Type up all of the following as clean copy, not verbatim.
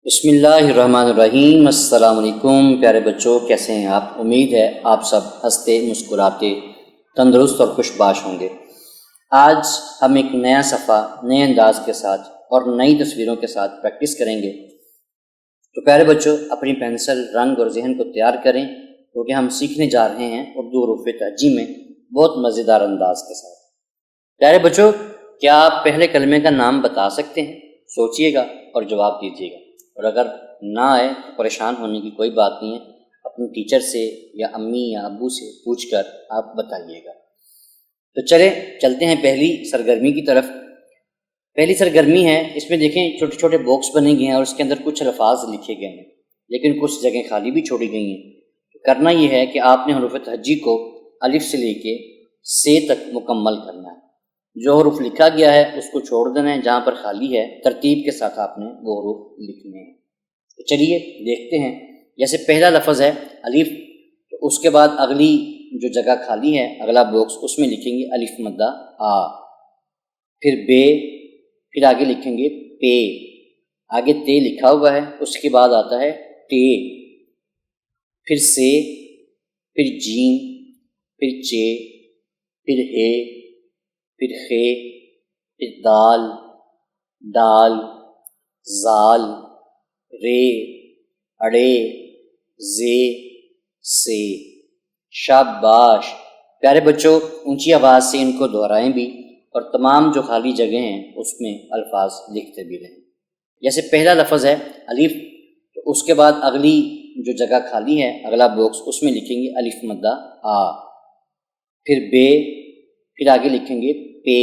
بسم اللہ الرحمن الرحیم۔ السلام علیکم پیارے بچوں، کیسے ہیں آپ؟ امید ہے آپ سب ہنستے مسکراتے تندرست اور خوش باش ہوں گے۔ آج ہم ایک نیا صفحہ نئے انداز کے ساتھ اور نئی تصویروں کے ساتھ پریکٹس کریں گے۔ تو پیارے بچوں، اپنی پینسل، رنگ اور ذہن کو تیار کریں کیونکہ ہم سیکھنے جا رہے ہیں اردو حروف تہجی میں بہت مزیدار انداز کے ساتھ۔ پیارے بچوں، کیا آپ پہلے کلمے کا نام بتا سکتے ہیں؟ سوچئے گا اور جواب دیجیے گا، اور اگر نہ آئے تو پریشان ہونے کی کوئی بات نہیں ہے، اپنے ٹیچر سے یا امی یا ابو سے پوچھ کر آپ بتائیے گا۔ تو چلتے ہیں پہلی سرگرمی کی طرف۔ پہلی سرگرمی ہے، اس میں دیکھیں چھوٹے چھوٹے باکس بنے گئے ہیں اور اس کے اندر کچھ الفاظ لکھے گئے ہیں، لیکن کچھ جگہیں خالی بھی چھوڑی گئی ہیں۔ کرنا یہ ہے کہ آپ نے حروف تہجی کو الف سے لے کے سے تک مکمل کرنا ہے۔ جو حروف لکھا گیا ہے اس کو چھوڑ دینا ہے، جہاں پر خالی ہے ترتیب کے ساتھ آپ نے وہ حروف لکھنے ہیں۔ تو چلیے دیکھتے ہیں۔ جیسے پہلا لفظ ہے الف، تو اس کے بعد اگلی جو جگہ خالی ہے، اگلا باکس، اس میں لکھیں گے الف مدہ آ، پھر بے، پھر آگے لکھیں گے پے، آگے تے لکھا ہوا ہے، اس کے بعد آتا ہے ٹے، پھر سے، پھر جیم، پھر چے، پھر ہے، پھر خے، پھر دال، ڈال، زال، رے، اڑے، زے، سے۔ شاباش پیارے بچوں، اونچی آواز سے ان کو دہرائیں بھی اور تمام جو خالی جگہیں ہیں اس میں الفاظ لکھتے بھی رہیں۔ جیسے پہلا لفظ ہے الف، تو اس کے بعد اگلی جو جگہ خالی ہے، اگلا باکس، اس میں لکھیں گے الف مدہ آ، پھر بے، پھر آگے لکھیں گے پے،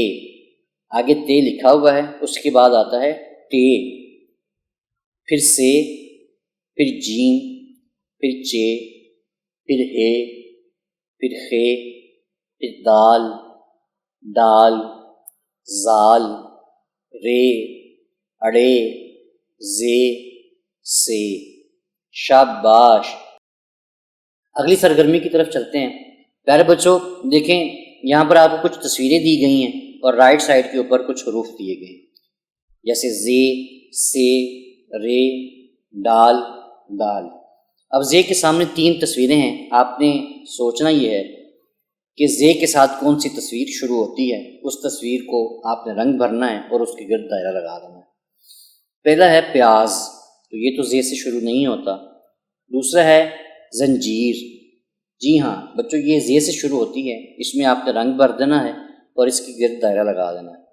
آگے تے لکھا ہوا ہے، اس کے بعد آتا ہے ٹے، پھر سے، پھر جیم، پھر چے، پھر ہے، پھر خے، پھر دال، ڈال، زال، رے، اڑے، زے، سے۔ شاباش۔ اگلی سرگرمی کی طرف چلتے ہیں۔ پیارے بچوں دیکھیں، یہاں پر آپ کو کچھ تصویریں دی گئی ہیں اور رائٹ سائڈ کے اوپر کچھ حروف دیے گئے ہیں، جیسے زے، سے، رے، ڈال، دال۔ اب زے کے سامنے 3 تصویریں ہیں، آپ نے سوچنا یہ ہے کہ زے کے ساتھ کون سی تصویر شروع ہوتی ہے۔ اس تصویر کو آپ نے رنگ بھرنا ہے اور اس کے گرد دائرہ لگا دینا ہے۔ پہلا ہے پیاز، تو یہ تو زے سے شروع نہیں ہوتا۔ دوسرا ہے زنجیر، جی ہاں بچوں، یہ زے سے شروع ہوتی ہے، اس میں آپ نے رنگ بھر دینا ہے اور اس کے گرد دائرہ لگا دینا ہے۔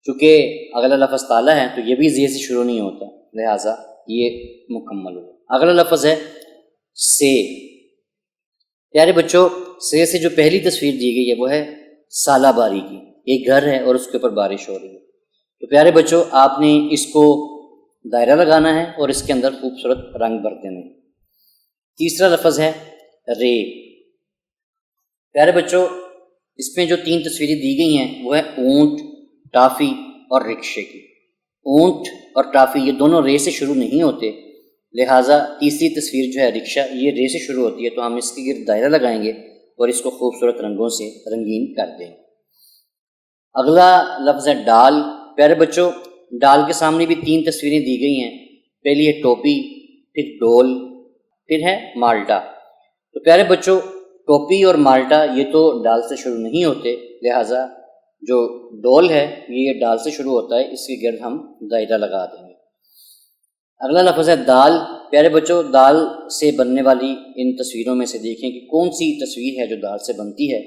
چونکہ اگلا لفظ تالا ہے تو یہ بھی زے سے شروع نہیں ہوتا، لہٰذا یہ مکمل ہوا۔ اگلا لفظ ہے سے۔ پیارے بچوں، سے جو پہلی تصویر دی گئی ہے وہ ہے سالہ باری کی، ایک گھر ہے اور اس کے اوپر بارش ہو رہی ہے۔ تو پیارے بچوں، آپ نے اس کو دائرہ لگانا ہے اور اس کے اندر خوبصورت رنگ بھر دینے ہیں۔ تیسرا لفظ ہے رے۔ پیارے بچوں، اس میں جو 3 تصویریں دی گئی ہیں وہ ہے اونٹ، ٹافی اور رکشے کی۔ اونٹ اور ٹافی یہ دونوں رے سے شروع نہیں ہوتے، لہٰذا تیسری تصویر جو ہے رکشہ، یہ رے سے شروع ہوتی ہے، تو ہم اس کے گرد دائرہ لگائیں گے اور اس کو خوبصورت رنگوں سے رنگین کر دیں گے۔ اگلا لفظ ہے ڈال۔ پیارے بچوں، ڈال کے سامنے بھی 3 تصویریں دی گئی ہیں، پہلی ہے ٹوپی، پھر ڈول، پھر ہے مالٹا۔ تو پیارے بچوں، ٹوپی اور مالٹا یہ تو ڈال سے شروع نہیں ہوتے، لہٰذا جو ڈول ہے یہ ڈال سے شروع ہوتا ہے، اس کے گرد ہم دائرہ لگا دیں گے۔ اگلا لفظ ہے دال۔ پیارے بچوں، دال سے بننے والی ان تصویروں میں سے دیکھیں کہ کون سی تصویر ہے جو دال سے بنتی ہے،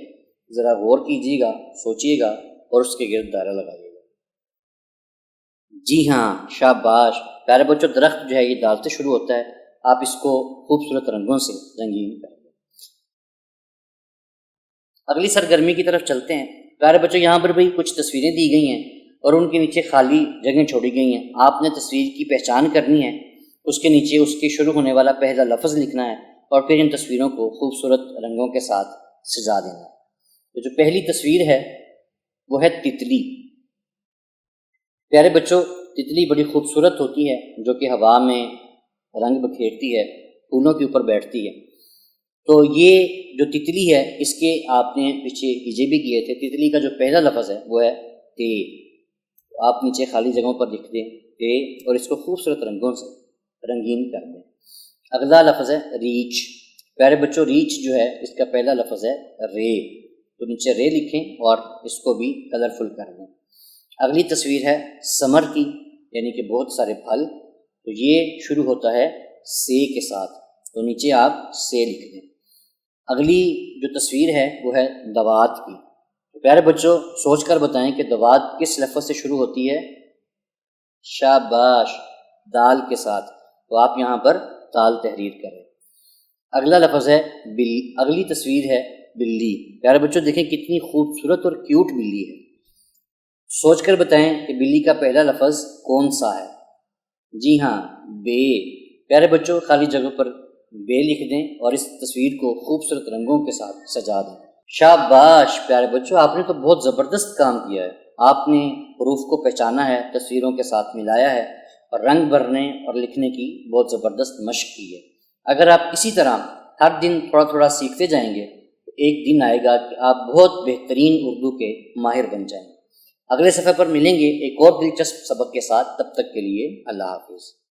ذرا غور کیجیے گا، سوچیے گا اور اس کے گرد دائرہ لگائیے گا۔ جی ہاں، شاباش پیارے بچوں، درخت جو ہے یہ دال سے شروع ہوتا ہے، آپ اس کو خوبصورت رنگوں سے رنگین کریں۔ اگلی سرگرمی کی طرف چلتے ہیں۔ پیارے بچوں، یہاں پر بھی کچھ تصویریں دی گئی ہیں اور ان کے نیچے خالی جگہیں چھوڑی گئی ہیں۔ آپ نے تصویر کی پہچان کرنی ہے، اس کے نیچے اس کے شروع ہونے والا پہلا لفظ لکھنا ہے اور پھر ان تصویروں کو خوبصورت رنگوں کے ساتھ سجا دینا ہے۔ تو جو پہلی تصویر ہے وہ ہے تتلی۔ پیارے بچوں، تتلی بڑی خوبصورت ہوتی ہے جو کہ ہوا میں رنگ بکھیرتی ہے، پھولوں کے اوپر بیٹھتی ہے۔ تو یہ جو تتلی ہے اس کے آپ نے پیچھے ایجے بھی کیے تھے۔ تتلی کا جو پہلا لفظ ہے وہ ہے تے، آپ نیچے خالی جگہوں پر لکھ دیں تے اور اس کو خوبصورت رنگوں سے رنگین کر دیں۔ اگلا لفظ ہے ریچ۔ پیارے بچوں ریچ جو ہے اس کا پہلا لفظ ہے رے، تو نیچے رے لکھیں اور اس کو بھی کلرفل کر دیں۔ اگلی تصویر ہے سمر کی، یعنی کہ بہت سارے پھل، تو یہ شروع ہوتا ہے سے کے ساتھ، تو نیچے آپ سے لکھ دیں۔ اگلی جو تصویر ہے وہ ہے دوات کی۔ تو پیارے بچوں سوچ کر بتائیں کہ دوات کس لفظ سے شروع ہوتی ہے؟ شاباش، دال کے ساتھ، تو آپ یہاں پر دال تحریر کریں۔ اگلا لفظ ہے اگلی تصویر ہے بلی۔ پیارے بچوں دیکھیں کتنی خوبصورت اور کیوٹ بلی ہے۔ سوچ کر بتائیں کہ بلی کا پہلا لفظ کون سا ہے؟ جی ہاں، بے۔ پیارے بچوں خالی جگہ پر بے لکھ دیں اور اس تصویر کو خوبصورت رنگوں کے ساتھ سجا دیں۔ شاباش پیارے بچوں، آپ نے تو بہت زبردست کام کیا ہے۔ آپ نے حروف کو پہچانا ہے، تصویروں کے ساتھ ملایا ہے اور رنگ بھرنے اور لکھنے کی بہت زبردست مشق کی ہے۔ اگر آپ اسی طرح ہر دن تھوڑا تھوڑا سیکھتے جائیں گے تو ایک دن آئے گا کہ آپ بہت بہترین اردو کے ماہر بن جائیں گے۔ اگلے صفحے پر ملیں گے ایک اور دلچسپ سبق کے ساتھ، تب تک کے لیے اللہ حافظ۔